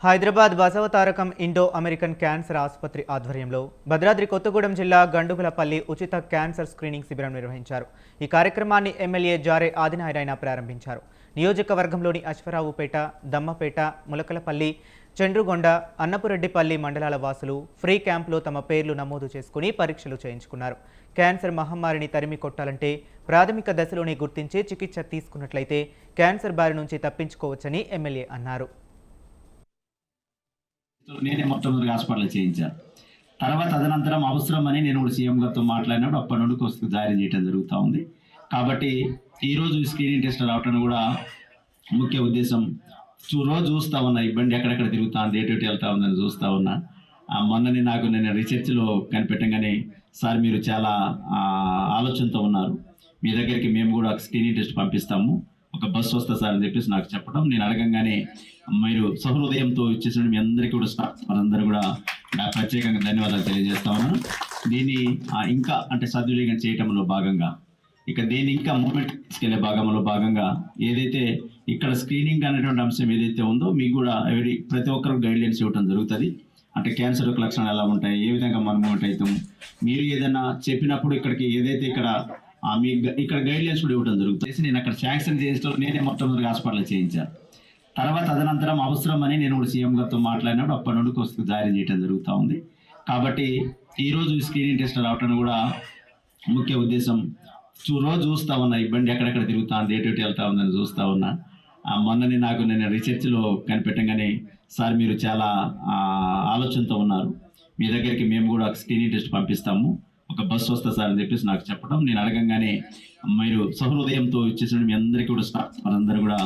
Hyderabad Basavatarakam Indo American cancer ఆసుపత్రి ఆధ్వర్యంలో భద్రాద్రి కొత్తగూడెం జిల్లా గండుగులపల్లి ఉచిత క్యాన్సర్ స్క్రీనింగ్ శిబిరం నిర్వహించారు. ఈ కార్యక్రమాన్ని ఎమ్మెల్యే జారే ఆదినారాయణ ప్రారంభించారు. నియోజకవర్గంలోని అశ్వరావుపేట, దమ్మపేట, ములకలపల్లి, చండ్రుగొండ, అన్నపురెడ్డిపల్లి మండలాల వాసులు ఫ్రీ క్యాంపులో తమ పేర్లు నమోదు చేసుకుని పరీక్షలు చేయించుకున్నారు. క్యాన్సర్ మహమ్మారిని తరిమి కొట్టాలంటే ప్రాథమిక దశలోనే గుర్తించి చికిత్స తీసుకున్నట్లయితే క్యాన్సర్ బారి నుంచి తప్పించుకోవచ్చని ఎమ్మెల్యే అన్నారు. నేనే మొట్టమొదటిగా హాస్పిటల్ చేయించాను. తర్వాత తదనంతరం అవసరమని నేను కూడా సీఎం గారితో మాట్లాడినప్పుడు అప్పటి నుండి వస్తు జారీ చేయడం జరుగుతూ ఉంది. కాబట్టి ఈరోజు స్క్రీనింగ్ టెస్ట్ రావటం కూడా ముఖ్య ఉద్దేశం. రోజు చూస్తూ ఉన్నా ఇబ్బంది ఎక్కడెక్కడ తిరుగుతా ఉంది, ఎటు వెళ్తా ఉందని చూస్తూ ఉన్నా. మొన్ననే నేను రీసెర్చ్లో కనిపెట్టంగానే సార్ మీరు చాలా ఆలోచనతో ఉన్నారు, మీ దగ్గరికి మేము కూడా స్క్రీనింగ్ టెస్ట్ పంపిస్తాము, ఒక బస్సు వస్తా సార్ అని చెప్పేసి నాకు చెప్పడం, నేను అడగంగానే మీరు సహృదయంతో ఇచ్చేసిన మీ అందరికీ కూడా స్టాఫ్ అందరూ కూడా ప్రత్యేకంగా ధన్యవాదాలు తెలియజేస్తా ఉన్నాను. దీన్ని ఇంకా అంటే సద్వినియోగం చేయటంలో భాగంగా దీన్ని ఇంకా మూమెంట్ తీసుకెళ్లే భాగంగా ఏదైతే ఇక్కడ స్క్రీనింగ్ అనేటువంటి అంశం ఏదైతే ఉందో మీకు కూడా ప్రతి ఒక్కరు గైడ్లైన్స్ ఇవ్వడం జరుగుతుంది. అంటే క్యాన్సర్ యొక్క లక్షణాలు ఎలా ఉంటాయి, ఏ విధంగా మనం మూమెంట్ అవుతాం, మీరు ఏదైనా చెప్పినప్పుడు ఇక్కడికి ఏదైతే ఇక్కడ గైడ్లైన్స్ కూడా ఇవ్వడం జరుగుతుంది. నేను అక్కడ శాంక్షన్ చేసిన నేనే మొట్టమొదటిగా హాస్పిటల్ చేయించాను. తర్వాత తదనంతరం అవసరమని నేను కూడా సీఎం గారితో మాట్లాడినప్పుడు అప్పటి నుండి వస్తు జారీ చేయడం జరుగుతూ ఉంది. కాబట్టి ఈరోజు స్క్రీనింగ్ టెస్ట్ రావటం కూడా ముఖ్య ఉద్దేశం. రోజు చూస్తూ ఉన్నా ఇబ్బంది ఎక్కడెక్కడ తిరుగుతా ఉంది, ఎటు వెళ్తా ఉందని చూస్తూ ఉన్నా. మొన్ననే నేను రీసెర్చ్లో కనిపెట్టంగానే సార్ మీరు చాలా ఆలోచనతో ఉన్నారు, మీ దగ్గరికి మేము కూడా స్క్రీనింగ్ టెస్ట్ పంపిస్తాము, ఒక బస్సు వస్తా సార్ అని చెప్పేసి నాకు చెప్పడం, నేను అడగంగానే మీరు సహృదయంతో ఇచ్చేసిన మీ అందరికీ కూడా స్టాఫ్ అందరూ కూడా